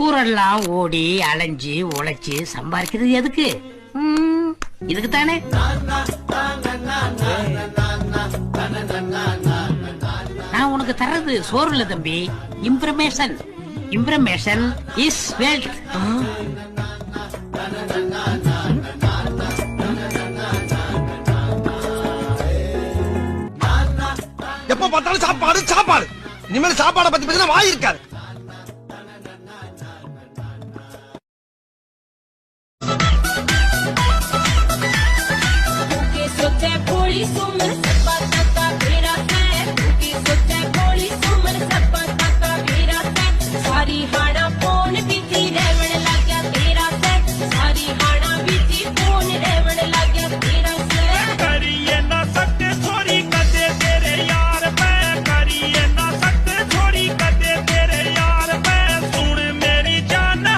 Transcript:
ஊரெல்லாம் ஓடி அலைஞ்சு உழைச்சு சம்பாதிக்கிறது எதுக்கு? இதுக்கு தானே. நான் உனக்கு தர்றது சோறு இல்ல தம்பி, இன்ஃபர்மேஷன். Information is wealth. எப்ப பார்த்தாலும் சாப்பாடு சாப்பாடு. இனிமேல் சாப்பாடை பத்தி பத்தி வாய் இருக்காது. Porque se eu te por isso, mas